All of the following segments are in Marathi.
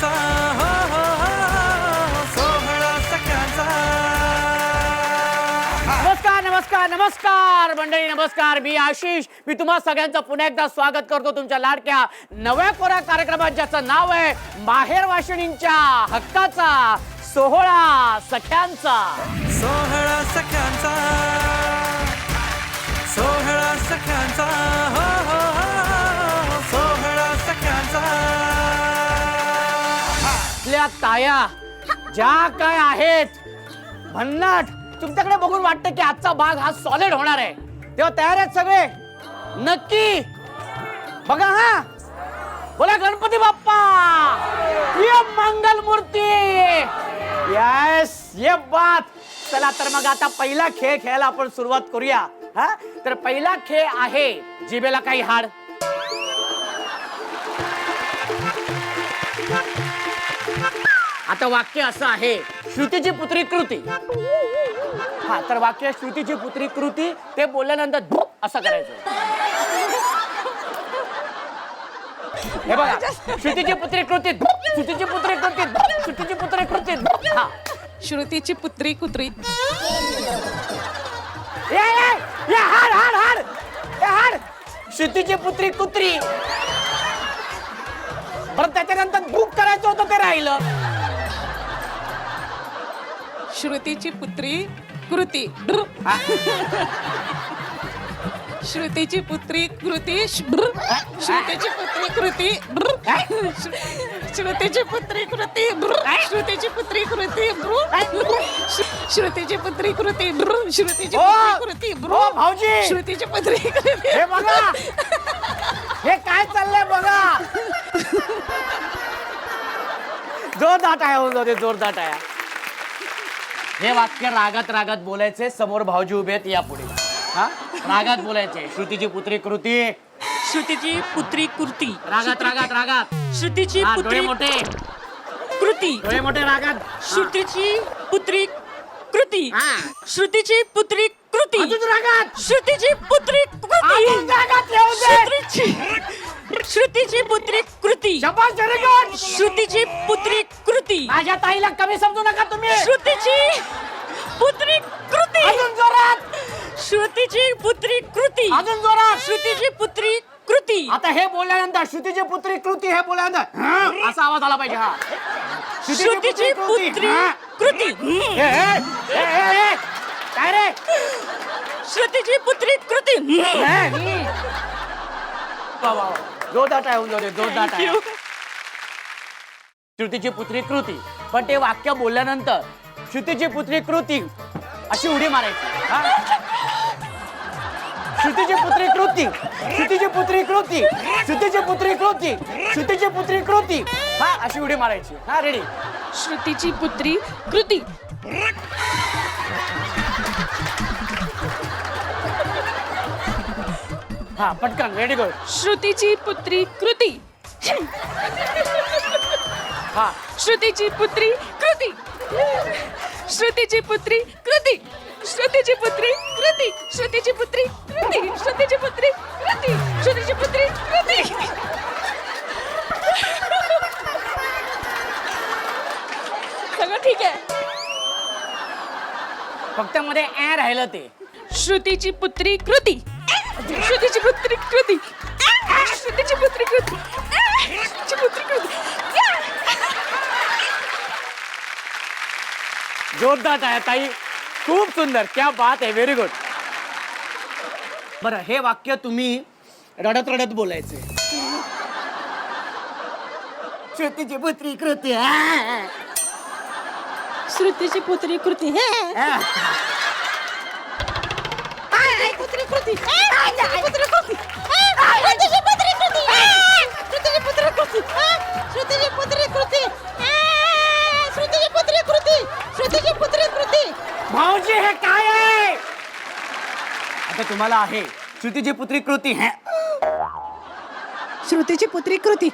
सख्यांचा हो हो हो सोहळा सख्यांचा. नमस्कार नमस्कार नमस्कार मंडळी, नमस्कार. मी आशिष. मी तुम्हा सगळ्यांचं पुन्हा एकदा स्वागत करतो तुमच्या लाडक्या नव्या कोऱ्या कार्यक्रमात, ज्याचं नाव आहे माहेर वाशिणींच्या हक्काचा सोहळा सख्यांचा. सोहळा सख्यांचा सोहळा सख्यांचा हो हो हो सोहळा सख्यांचा. आपल्या ताया ज्या काय आहेत भन्नाट, तुमच्याकडे बघून वाटतं की आजचा भाग हा सॉलिड होणार आहे. तेव्हा तयार आहेत सगळे? नक्की बघा. हा बोला गणपती बाप्पा, ये मंगल मूर्ती. यस, ये बात. चला तर मग आता पहिला खेळ खेळायला आपण सुरुवात करूया. हा तर पहिला खेळ आहे जिभेला काही हाड. आता वाक्य असं आहे, श्रुतीची पुत्री कृती. हा तर वाक्य श्रुतीची पुत्री कृती, ते बोलल्यानंतर असं करायचं. हे बघा, श्रुतीची पुत्री कृती, श्रुतीची पुत्री कृती, श्रुतीची पुत्री कृती. हा श्रुतीची पुत्री कुत्री. ये हाड हाड हाड, ये हाड. श्रुतीची पुत्री कुत्री. परत त्याच्यानंतर बुक करायचं होतं, ते राहिलं. श्रुतीची पुत्री कृती. श्रुतीची पुत्री कृती. श्रुतीची पुत्री कृती. श्रुतीची पुत्री कृती. श्रुतीची पुत्री कृती. श्रुतीची पुत्री कृती. श्रुतीची पुत्री कृती. ओ भाऊजी, श्रुतीची पुत्री कृती. हे बघा, हे काय चाललंय बघा. जोरदार टाळ्या होऊन जाते, जोरदार टाळ्या. हे वाक्य रागात रागात बोलायचे. समोर भाऊजी उभे आहेत, या पुढे. हा रागात बोलायचे. श्रुतीची पुत्री कृती. श्रुतीची पुत्री कृती. रागात रागात रागात. श्रुतीची हा, डोळे पुत्री मोठे, कृती. डोळे मोठे रागात. श्रुतीची पुत्री कृती. हा. श्रुतीची पुत्री कृती. अजून रागात. श्रुतीची पुत्री अजून कृती. रागात येऊ दे. श्रुतीची पुत्री कृती. शाबास, very good. श्रुतीची पुत्री कृती. माझ्या ताईला कमी समजू नका तुम्ही. श्रुतीची पुत्री कृती. अजून जोरात. श्रुतीची पुत्री कृती. अजून जोरात. श्रुतीची पुत्री कृती. आता हे बोलल्यानंतर श्रुतीची पुत्री कृती, हे बोलल्यानंतर हं, असा आवाज आला पाहिजे. हा श्रुतीची पुत्री हं. कृती. हे, हे, हे, हे, हे. काय रे? श्रुतीची पुत्री कृती. हे. वा, वा, वा. जोरदार टाळ्या होऊन जाऊ दे, जोरदार टाळ्या. श्रुतीची पुत्री कृती, पण ते वाक्य बोलल्यानंतर श्रुतीची पुत्री कृती अशी उडी मारायची. हा? श्रुतीची पुत्री कृती, श्रुतीची पुत्री कृती, श्रुतीची पुत्री कृती, श्रुतीची पुत्री कृती. हा अशी उडी मारायची. हा रेडी. श्रुतीची पुत्री कृती. हा पटकन, रेडी गो. श्रुतीची पुत्री कृती. हा श्रुतीची पुत्री कृती. श्रुतीची पुत्री कृती. श्रुतीची पुत्री कृती. श्रुतीची पुत्री कृती. श्रुतीची पुत्री कृती. श्रुतीची पुत्री कृती. सगळं ठीक आहे. फक्त मध्ये ए राहिलं ते. श्रुतीची पुत्री कृती. श्रुतीची पुत्री कृती. श्रुतीची पुत्री कृती. श्रुतीची पुत्री कृती. जोरदार आहे ताई, खूप सुंदर. क्या बात आहे, व्हेरी गुड. बरं, हे वाक्य तुम्ही रडत रडत बोलायचे. श्रुतीची पुत्री कृती. श्रुतीची पुत्री कृती. पुत्री कृती. पुत्री कृती. श्रुतीची पुत्री कृती. श्रुतीची पुत्री कृती. श्रुतीची पुत्री कृती. श्रुतीची पुत्री कृती. श्रुतीची पुत्री कृती. भाऊजी, हे काय आहे? आता तुम्हाला आहे श्रुतीची पुत्री कृती. श्रुतीची पुत्री कृती.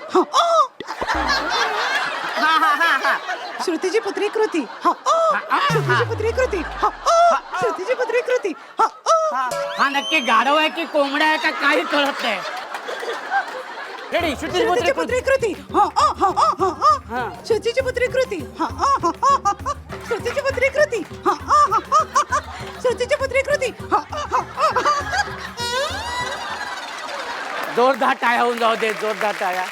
श्रुतीची पुत्री कृती. श्रुतीची पुत्री कृती. श्रुतीची पुत्री कृती. हा नक्की गाढव आहे की कोंबड्या आहे का काही कळत नाही. रेडी श्रुतीची पुत्री पुत्री कृती. कृती हा. श्रुतीची पुत्री कृती श्रुतीची पुत्री कृती श्रुतीची पुत्री कृती जोरदार टाळ्या होऊन जाऊ दे, जोरदार टाळ्या.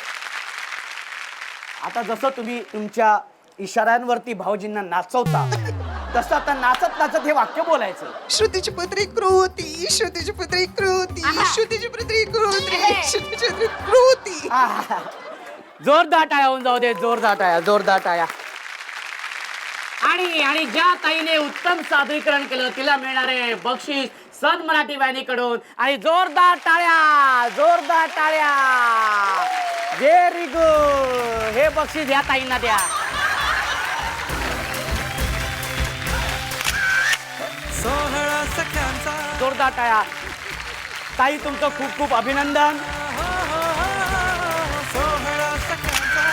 आता जसं तुम्ही तुमच्या इशाऱ्यांवरती भाऊजींना नाचवता तसं आता नाचत नाचत हे वाक्य बोलायचं. श्रुतीची पुत्री कृती श्रुतीची पुत्री कृती श्रुतीची पुत्री कृती श्रुतीची पुत्री कृती. आहा. जोरदार टाळ्या होऊन जाऊ दे, जोरदार टाळ्या, जोरदार टाळ्या. आणि ज्या ताईने उत्तम सादरीकरण केलं तिला मिळणारे बक्षीस सन मराठी वाहिनीकडून. आणि जोरदार टाळ्या, जोरदार टाळ्या. Very good. हे बक्षीस या ताईंना द्या. सोहळा सख्यांचा जोरदार टाळ्या. ताई तुमचं खूप खूप अभिनंदन. सोहळा सख्यांचा.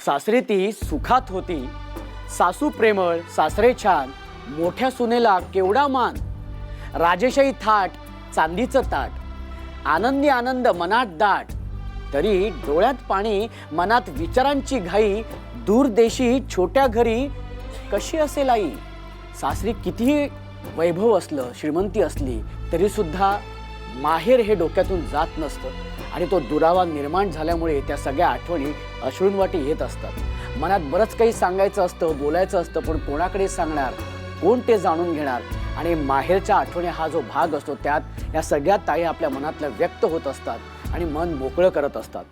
सासरे ती सुखात होती, सासू प्रेमळ, सासरे छान, मोठ्या सुनेला केवढा मान. राजेशाही थाट, चांदीचं ताट, आनंदी आनंद मनात दाट, तरी डोळ्यात पाणी, मनात विचारांची घाई, दूर देशी छोट्या घरी कशी असेल आई. सासरी कितीही वैभव असलं, श्रीमंती असली तरी सुद्धा माहेर हे डोक्यातून जात नसतं. आणि तो दुरावा निर्माण झाल्यामुळे त्या सगळ्या आठवणी अश्रूंवाटी येत असतात. मनात बरंच काही सांगायचं असतं, बोलायचं असतं, पण कोणाकडे सांगणार, कोण ते जाणून घेणार. आणि माहेरच्या आठवणी हा जो भाग असतो त्यात या सगळ्या ताई आपल्या मनातल्या व्यक्त होत असतात आणि मन मोकळं करत असतात.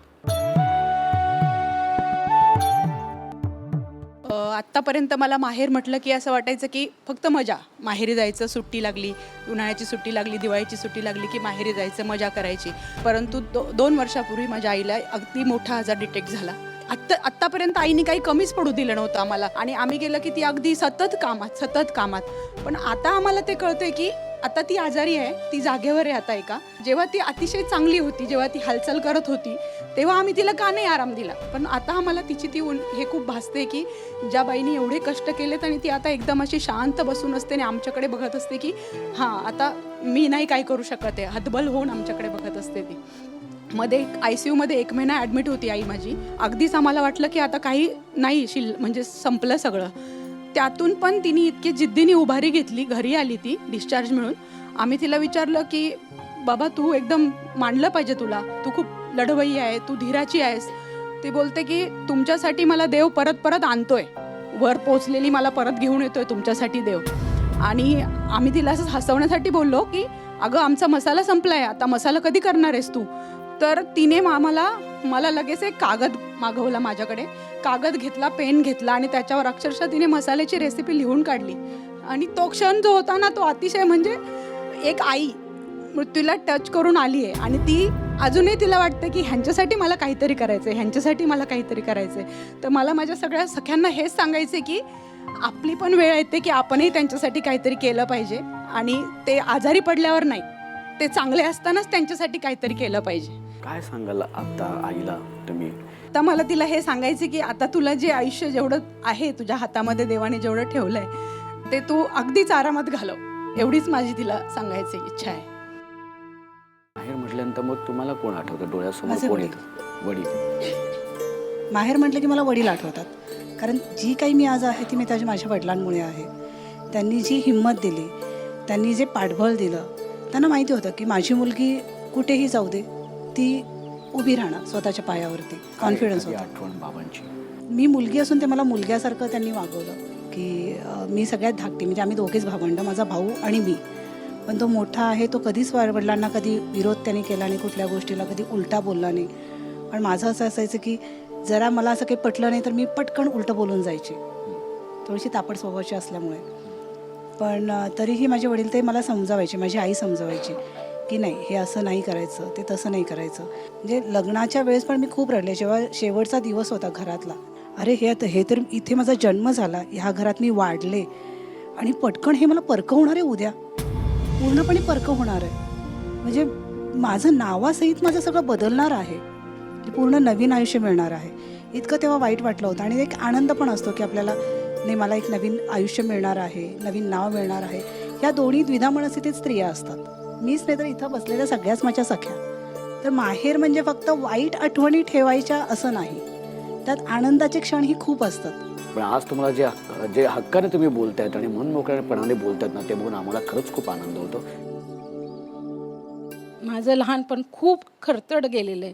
आत्तापर्यंत मला माहेर म्हटलं की असं वाटायचं की फक्त मजा. माहेरी जायचं, सुट्टी लागली, उन्हाळ्याची सुट्टी लागली, दिवाळीची सुट्टी लागली की माहेरी जायचं, मजा करायची. परंतु 2 वर्षापूर्वी माझ्या आईला अगदी मोठा आजार डिटेक्ट झाला. आत्तापर्यंत आईने काही कमीच पडू दिलं नव्हतं आम्हाला. आणि आम्ही गेलं की ती अगदी सतत कामात. पण आता आम्हाला ते कळतंय की आता ती आजारी आहे, ती जागेवर आहे आता एका. जेव्हा ती अतिशय चांगली होती, जेव्हा ती हालचाल करत होती, तेव्हा आम्ही तिला का नाही आराम दिला. पण आता आम्हाला तिची ती हे खूप भासते की ज्या बाईने एवढे कष्ट केलेत आणि ती आता एकदम अशी शांत बसून असते आणि आमच्याकडे बघत असते की हां आता मी नाही काय करू शकत आहे, हतबल होऊन आमच्याकडे बघत असते ती. मध्ये ICU मध्ये 1 महिना ॲडमिट होती आई माझी. अगदीच आम्हाला वाटलं की आता काही नाही, म्हणजे संपलं सगळं. त्यातून पण तिने इतकी जिद्दीने उभारी घेतली. घरी आली ती डिस्चार्ज मिळून. आम्ही तिला विचारलं की बाबा तू एकदम मानलं पाहिजे तुला, तू खूप लढवई आहे, तू धीराची आहेस. ती बोलते की तुमच्यासाठी मला देव परत आणतोय, वर पोचलेली मला परत घेऊन येतोय तुमच्यासाठी देव. आणि आम्ही तिला असं हसवण्यासाठी बोललो की अगं आमचा मसाला संपलाय, आता मसाला कधी करणार आहेस तू. तर तिने मला लगेच एक कागद मागवला माझ्याकडे. कागद घेतला, पेन घेतला आणि त्याच्यावर अक्षरशः तिने मसाल्याची रेसिपी लिहून काढली. आणि तो क्षण जो होता ना, तो अतिशय म्हणजे एक आई मृत्यूला टच करून आली आहे. आणि ती अजूनही तिला वाटतं की ह्यांच्यासाठी मला काहीतरी करायचं आहे, ह्यांच्यासाठी मला काहीतरी करायचं आहे. तर मला माझ्या सगळ्या सख्यांना हेच सांगायचं की आपली पण वेळ येते की आपणही त्यांच्यासाठी काहीतरी केलं पाहिजे. आणि ते आजारी पडल्यावर नाही, ते चांगले असतानाच त्यांच्यासाठी काहीतरी केलं पाहिजे. काय सांगाल आता आईला तुम्ही? तर मला तिला हे सांगायचं की आता तुला जे आयुष्य जेवढं आहे तुझ्या हातामध्ये देवाने जेवढं ठेवलंय ते तू अगदीच आरामात घालव, एवढीच माझी तिला सांगायची इच्छा आहे. माहेर म्हटल्यानंतर मग तुम्हाला कोण आठवतं डोळ्यासमोर? माझे कोण वडील. येतं? वडील. माहेर म्हटलं की मला वडील आठवतात. कारण जी काही मी आज आहे ती मी माझ्या वडिलांमुळे आहे. त्यांनी जी हिंमत दिली, त्यांनी जे पाठबळ दिलं, त्यांना माहिती होतं की माझी मुलगी कुठेही जाऊ दे, ती उभी राहणार स्वतःच्या पायावरती. कॉन्फिडन्स होता. आठवण बाबांची. मी मुलगी असून ते मला मुलग्यासारखं त्यांनी वागवलं की मी सगळ्यात धाकटी, म्हणजे आम्ही दोघेच भावंड, माझा भाऊ आणि मी. पण तो मोठा आहे, तो कधीच वडिलांना कधी विरोध त्यांनी केला नाही, कुठल्या गोष्टीला कधी उलटा बोलला नाही. पण माझं असं असायचं की जरा मला असं काही पटलं नाही तर मी पटकन उलटं बोलून जायचे, थोडीशी तापड स्वभावाची असल्यामुळे. पण तरीही माझे वडील ते मला समजावायचे, माझी आई समजावायची की नाही हे असं नाही करायचं, ते तसं नाही करायचं. म्हणजे लग्नाच्या वेळेस पण मी खूप रडले. जेव्हा शेवटचा दिवस होता घरातला, अरे हे तर इथे माझा जन्म झाला, ह्या घरात मी वाढले आणि पटकन हे मला परकं होणार आहे, उद्या पूर्णपणे परकं होणार आहे. म्हणजे माझं नावासहित माझं सगळं बदलणार आहे, की पूर्ण नवीन आयुष्य मिळणार आहे. इतकं तेव्हा वाईट वाटलं होतं. आणि एक आनंद पण असतो की आपल्याला नाही मला एक नवीन आयुष्य मिळणार आहे, नवीन नाव मिळणार आहे. या दोन्ही द्विधा मनस्थितीत स्त्रिया असतात. मीच नाही तर इथं बसलेल्या सगळ्याच माझ्या सख्या तर माहेर म्हणजे फक्त वाईट आठवणी ठेवायच्या असं नाही, त्यात आनंदाचे क्षणही खूप असतात. पण आज तुम्हाला जे हक्काने तुम्ही बोलतायत आणि मन मोकळेपणाने बोलतायत ना, ते बघून आम्हाला खरंच खूप आनंद होतो. माझं लहानपण खूप खरतड गेलेलं आहे.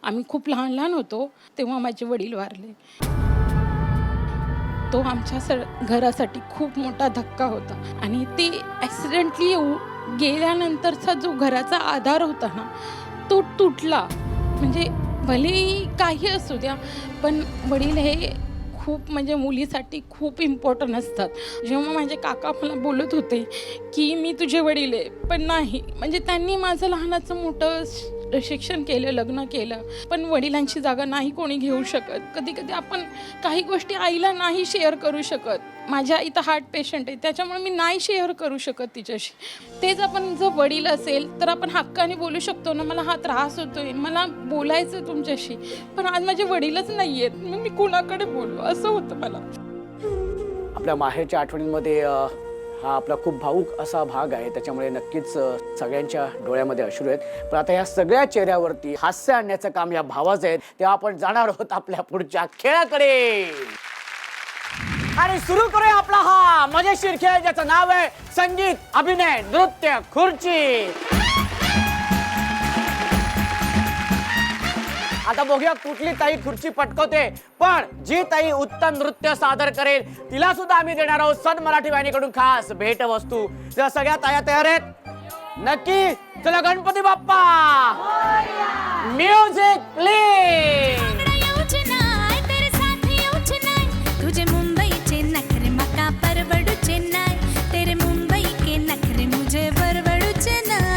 आम्ही खूप लहान लहान होतो तेव्हा माझे वडील वारले. तो आमच्या घरासाठी खूप मोठा धक्का होता आणि ते ॲक्सिडेंटली गेल्यानंतरचा जो घराचा आधार होता ना, तो तुटला. म्हणजे भलेही काही असू द्या, पण वडील हे खूप म्हणजे मुलीसाठी खूप इम्पॉर्टंट असतात. जेव्हा माझे काका मला बोलत होते की मी तुझे वडील आहे, पण नाही, म्हणजे त्यांनी माझं लहानाचं मोठं शिक्षण केलं, लग्न केलं, पण वडिलांची जागा नाही कोणी घेऊ शकत. कधी कधी आपण काही गोष्टी आईला नाही शेअर करू शकत. माझ्या आई तर हार्ट पेशंट आहे, त्याच्यामुळे मी नाही शेअर करू शकत तिच्याशी. तेच आपण जर वडील असेल तर आपण हक्काने बोलू शकतो ना, मला हा त्रास होतोय, मला बोलायचं तुमच्याशी, पण आज माझे वडीलच नाही आहेत, मग मी कुणाकडे बोलू, असं होतं मला. आपल्या माहेरच्या आठवणींमध्ये हा आपला खूप भावूक असा भाग आहे, त्याच्यामुळे नक्कीच सगळ्यांच्या डोळ्यामध्ये अश्रू आहेत. पण आता या सगळ्या चेहऱ्यावरती हास्य आणण्याचं काम या भावाचं आहे. तेव्हा आपण जाणार आहोत आपल्या पुढच्या खेळाकडे आणि सुरू करूया आपला हा मजेशीर खेळ, ज्याचं नाव आहे संगीत, अभिनय, नृत्य, खुर्ची. आता बघूया कुठली ताई खुर्ची पटकवते, पण जी ताई उत्तम नृत्य सादर करेल तिला सुद्धा आम्ही देणार आहोत सन मराठी वाहिनीकडून खास भेट वस्तू. त्या सगळ्या ताया तयार आहेत नक्की? चला गणपती बाप्पा, म्युझिक प्लीज. तुझे मुंबईचे नखरे मका परवडूचे नाही, तेरे मुंबई के नखरे मुझे परवडूचे नाही.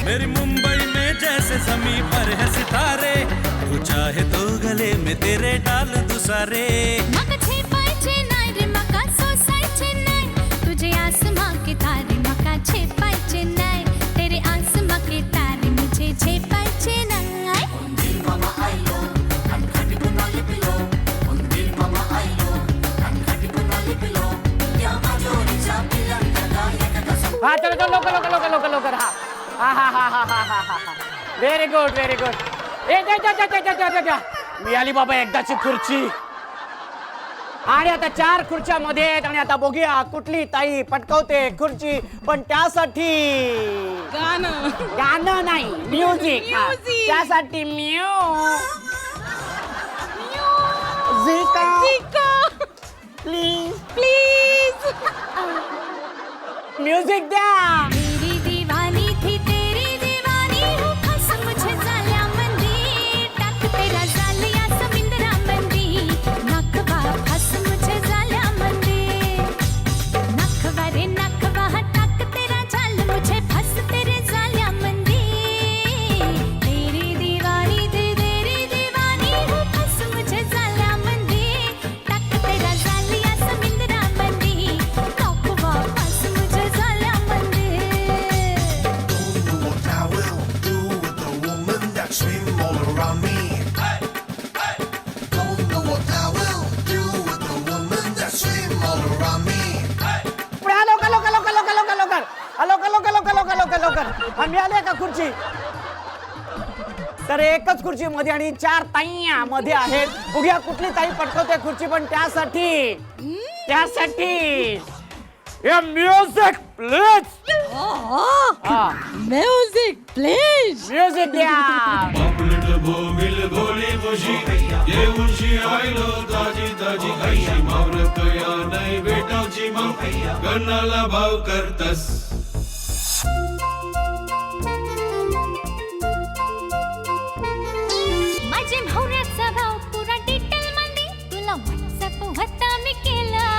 मेरी मुंबई में जैसे जमी पर है सितारे, तू चाहे तो गले में तेरे डाल दूं सारे. मका छेपायचे नाही रे मका सोसायचे नाही, तुझे आसमां के तारे मका छेपायचे नाही, तेरे आसमां के तारे मुझे छेपायचे नाही. हा चलो चलो लवकर लवकर लवकर लवकर लवकर. हा हा हा हा हा हा हा हा. Very good very good. मिळाली बाबा एकदाची खुर्ची. आणि आता 4 खुर्च्या मध्ये आहेत आणि आता बघूया कुठली ताई पटकवते खुर्ची, पण त्यासाठी गाणं नाही, म्युझिक. त्यासाठी प्लीज प्लीज म्युझिक द्या. मेरी दीवानी थी तेरी दीवानी हूँ, फंस मुझे जाल्या मंदी, टाक तेरा जालिया समुंदरा मंदी, नखवा फंस मुझे जाल्या मंदी, नखवा रे नखवा टाक तेरा जाल मुझे फंस तेरे जाल्या मंदी, तेरी दीवानी थी तेरी दीवानी हूँ, फंस मुझे जाल्या मंदी, टाक तेरा जालिया समुंदरा मंदी, नखवा फंस मुझे जाल्या मंदी. Swim all around me. Don't know what I will do with the woman that swim all around me. लवकर लवकर लवकर लवकर लवकर लवकर लवकर लवकर लवकर लवकर लवकर लवकर. आम्ही आले का खुर्ची? तर एकच खुर्ची मध्ये आणि 4 ताईया मध्ये आहेत. बघूया कुठली ताई पटकवते खुर्ची, पण त्यासाठी music please. Music please. Music द्या. पॉपुलेट भोमिल भोली भोशी, ये उंशी आयलो ताजी ताजी खायची, मावरत या नाही भेटावची मग गणाला भाव करतस. माझे भावऱ्याचा भाव पुरा डिटेल मध्ये तुला व्हॉट्सअप होता मी केला,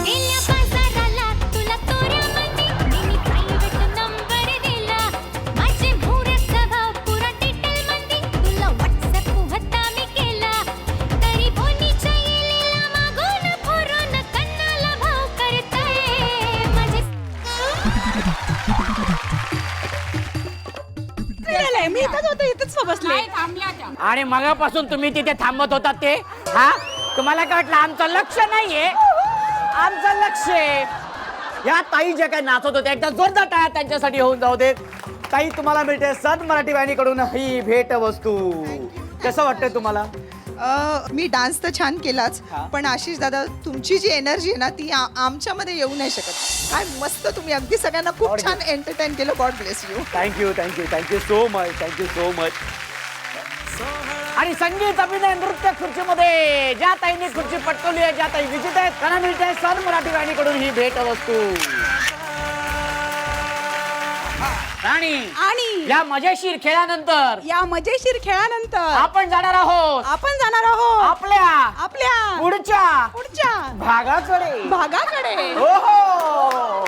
गेल्या बाजाराला तुला तोऱ्यामध्ये मी प्रायव्हेट नंबर दिला. माझे भावऱ्याचा भाव पुरा डिटेल मध्ये तुला व्हॉट्सअप होता मी केला, तरी फोनीच्या येलेला मागून फोरून मी इथंच होते, इथंच बसले. आणि मगापासून तुम्ही तिथे थांबत होता ते हा तुम्हाला काय वाटलं आमचं लक्ष नाहीये? आमचं लक्ष आहे. या ताई ज्या काय नाचत होत्या एकदा जोरदार टाळ्या त्यांच्यासाठी होऊन जाऊ दे. ताई तुम्हाला मिळते सन मराठी वाहिनीकडून ही भेट वस्तू. कसं वाटतंय तुम्हाला? मी डान्स तर छान केलाच, हा. पण आशिष दादा तुमची जी एनर्जी आहे ना ती आमच्यामध्ये येऊ नाही शकत. काय मस्त तुम्ही अगदी सगळ्यांना खूप छान एंटरटेन केलं. God bless you. Thank you so much. आणि संगीत अभिनय नृत्य खुर्चीमध्ये ज्या ताईंनी खुर्ची पटकवली आहे, ज्या ताई विजित आहेत त्यांना मिळते सन मराठी वाहिनीकडून ही भेट वस्तू. राणी आणि या मजेशीर खेळानंतर या मजेशीर खेळानंतर आपण जाणार आहोत आपल्या आपल्या पुढच्या भागाकडे. ओहो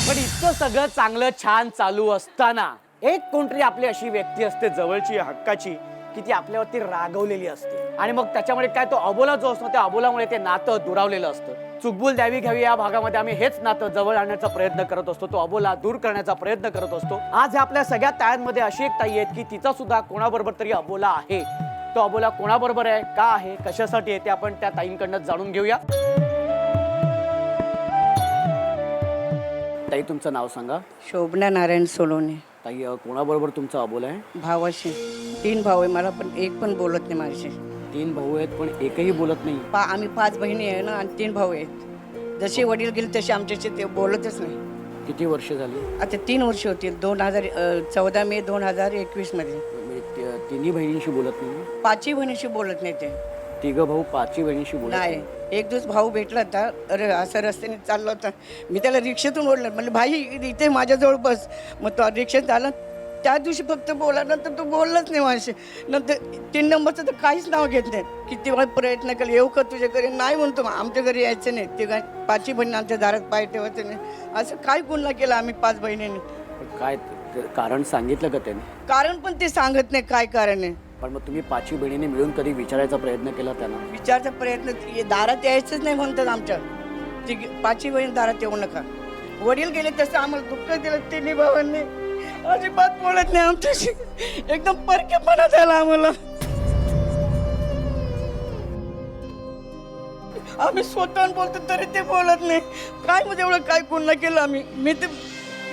पण इतकं सगळं चांगलं छान चालू असताना एक कोणतरी आपली अशी व्यक्ती असते जवळची हक्काची की ती आपल्यावरती रागवलेली असते. आणि मग त्याच्यामुळे काय तो अबोला जो असतो त्या अबोलामुळे ते नातं दुरावलेलं असतं. चुकबुल द्यावी घ्यावी या भागामध्ये आम्ही हेच नातं जवळ आणण्याचा प्रयत्न करत असतो. तो अबोला दूर करण्याचा प्रयत्न करत असतो. आज ह्या आपल्या सगळ्या तायांमध्ये अशी एक ताई आहेत की तिचा सुद्धा कोणाबरोबर तरी अबोला आहे. तो अबोला कोणाबरोबर आहे, का आहे, कशासाठी आहे ते आपण त्या ताईंकडनं जाणून घेऊया. ताई तुमचं नाव सांगा. शोभना नारायण सोलोने. ताई कोणाबरोबर तुमचा अबोला आहे? भावाशी. 3 भाऊ आहे मला, पण एक पण बोलत नाही माझ्याशी. 3 भाऊ आहेत पण एकही बोलत नाही. आम्ही 5 बहिणी आहे ना आणि 3 भाऊ आहेत. जसे वडील गेले तसे आमच्याशी ते बोलतच नाही. किती वर्ष झाली? आता 3 वर्ष होतील. 14 मे 2021 मध्ये. तिन्ही बहिणींशी बोलत नाही? 5ही बहिणीशी बोलत नाही ते. 3 भाऊ 5ही बहिणीशी बोलत नाही. एक दिवस भाऊ भेटला होता. अरे असं रस्त्याने चालला होता. मी त्याला रिक्षेतून ओढलं. म्हणलं भाई इथे माझ्याजवळ बस. मग तो रिक्षेत आला. त्या दिवशी फक्त बोला, नंतर तो बोललाच नाही माझ्याशी. नंतर 3 नंबरचं तर काहीच नाव घेत नाही. किती वेळा प्रयत्न केला, येऊ का तुझ्या घरी, नाही म्हणतो. आमच्या घरी यायचं नाही. ते 5ही बहिणी आमच्या दारात पाय ठेवायचं नाही. असं काय गुन्हा केला आम्ही 5 बहिणींनी. काय कारण सांगितलं का त्याने? कारण पण ते सांगत नाही काय कारण आहे. पण मग तुम्ही 5ही बहिणीने मिळून कधी विचारायचा प्रयत्न केला त्यांना? विचारचा प्रयत्न दारात यायचंच नाही म्हणतात आमच्या. 5ही बहीण दारात येऊ नका. वडील गेले तसं आम्हाला दुःख दिलं. 3 भावांनी अजिबात बोलत नाही आमच्याशी. एकदम परकेपणा झाला आम्हाला. आम्ही स्वतः बोलतो तरी ते बोलत नाही. काय म्हणजे एवढं काय गुन्हा केलं आम्ही. मी ते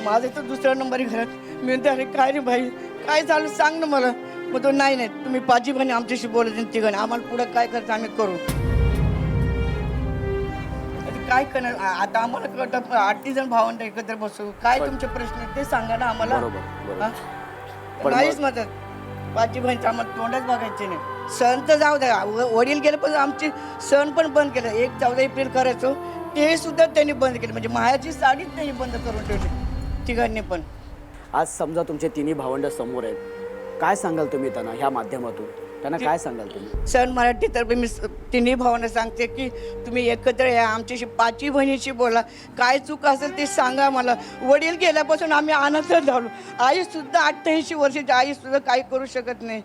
माझं तर 2रा नंबर घरात. मी म्हणते अरे काय रे भाई काय झालं सांग ना मला. मग तो नाही तुम्ही 5ही बहिणी आमच्याशी बोलत नाही. 3 आम्हाला पुढं काय करायचं आम्ही करू. काय करणार आता आम्हाला कळतं. 8 जण भावंड एकत्र बसू. काय तुमचे प्रश्न आहेत ते सांगा ना आम्हाला. नाहीच मदत. 5ही बहिणीचं आम्हाला तोंडच बघायचे नाही. सण तर जाऊ द्या. वडील गेले पण आमचे सण पण बंद केले. 1 14 एप्रिल करायचो ते सुद्धा त्यांनी बंद केले. म्हणजे मायाची साडीच त्यांनी बंद करून ठेवली 3 पण. आज समजा तुमचे 3 भावंड समोर आहेत, काय सांगाल तुम्ही त्यांना ह्या माध्यमातून? त्यांना काय सांगाल तुम्ही? सन मराठीतर्फे मी 3 भावांना सांगते की तुम्ही एकत्र या. आमच्याशी 5ही बहिणीशी बोला. काय चूक असेल ते सांगा मला. वडील गेल्यापासून आम्ही आनंदात झालो. आई सुद्धा 88 वर्षाची आई सुद्धा काही करू शकत नाही.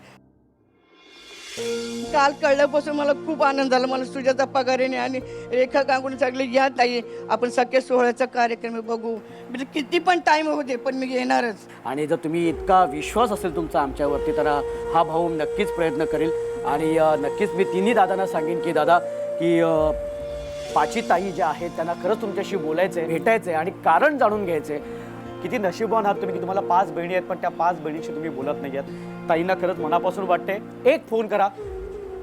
काल कळल्यापासून मला खूप आनंद झाला. मला सुजाता पगारेने आणि रेखा गांगुने सांगले या ताई आपण सख्या सोहळ्याचा कार्यक्रम बघू. म्हणजे किती पण टाइम होते पण मी येणारच. आणि जर तुम्ही इतका विश्वास असेल तुमचा आमच्यावरती तर हा भाऊ नक्कीच प्रयत्न करेल. आणि नक्कीच मी 3ही दादांना सांगेन की दादा की 5ही ताई ज्या आहेत त्यांना खरंच तुमच्याशी बोलायचं आहे, भेटायचं आहे आणि कारण जाणून घ्यायचं आहे. किती नशीबवान आहात तुम्ही की तुम्हाला 5 बहिणी आहेत पण त्या 5 बहिणीशी तुम्ही बोलत नाही आहात. ताईंना खरंच मनापासून वाटते. एक फोन करा,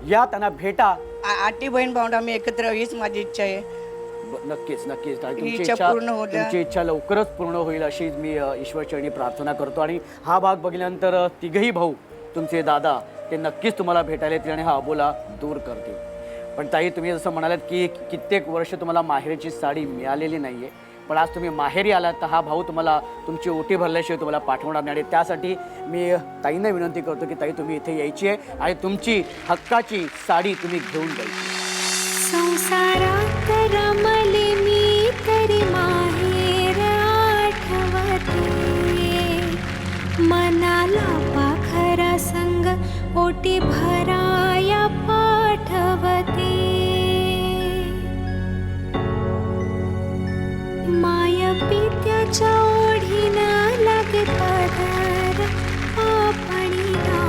या त्यांना भेटा. 8ही बहीण भावंड आम्ही एकत्र हीच माझी इच्छा आहे. नक्कीच नक्कीच तुमची इच्छा पूर्ण होऊ द्या. तुमची इच्छा लवकरच पूर्ण होईल अशी मी ईश्वरचरणी प्रार्थना करतो. आणि हा भाग बघितल्यानंतर 3ही भाऊ तुमचे दादा ते नक्कीच तुम्हाला भेटायला येतील आणि हा अबोला दूर करतील. पण ताई तुम्ही जसं म्हणालात की कित्येक वर्ष तुम्हाला माहेरची साडी मिळालेली नाहीये, पण आज तुम्ही माहेरी आलात तर हा भाऊ तुम्हाला तुमची ओटी भरल्याशिवाय तुम्हाला पाठवणार नाही. आणि त्यासाठी मी ताईंना विनंती करतो की ताई तुम्ही इथे यायची आहे आणि तुमची हक्काची साडी तुम्ही घेऊन जायची. संसारात रमले मी तरी माहेर आठवते. मनाला पाखरा संग ओटी भराया पाठवते. माय पित्याच्या ओढीनं लागे पदर आपणीला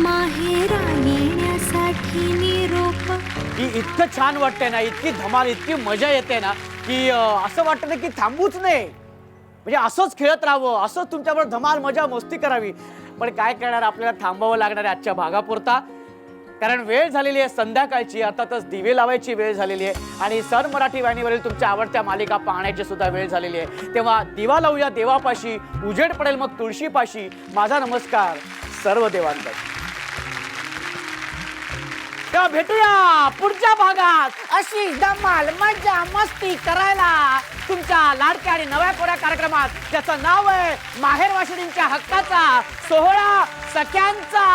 माहेरा येण्यासाठी निरोप. की इतकं छान वाटतंय ना, इतकी धमाल, इतकी मजा येते ना, की असं वाटतं ना की थांबूच नाही, म्हणजे असंच खेळत राहावं, असंच तुमच्याबरोबर धमाल मजा मस्ती करावी. पण काय करणार, आपल्याला थांबावं लागणार आहे आजच्या भागापुरता, कारण वेळ झालेली आहे संध्याकाळची. अर्थातच दिवे लावायची वेळ झालेली आहे आणि सन मराठी वाहिनीवरील तुमच्या आवडत्या मालिका पाहण्याची सुद्धा वेळ झालेली आहे. तेव्हा दिवा लावूया देवापाशी, उजेड पडेल मग तुळशीपाशी. माझा नमस्कार सर्व देवांपाशी. तेव्हा भेटूया पुढच्या भागात अशी धमाल मजा मस्ती करायला तुमच्या लाडक्या आणि नव्या कोऱ्या कार्यक्रमात, ज्याचं नाव आहे माहेरवाशिणींच्या हक्काचा सोहळा सख्यांचा.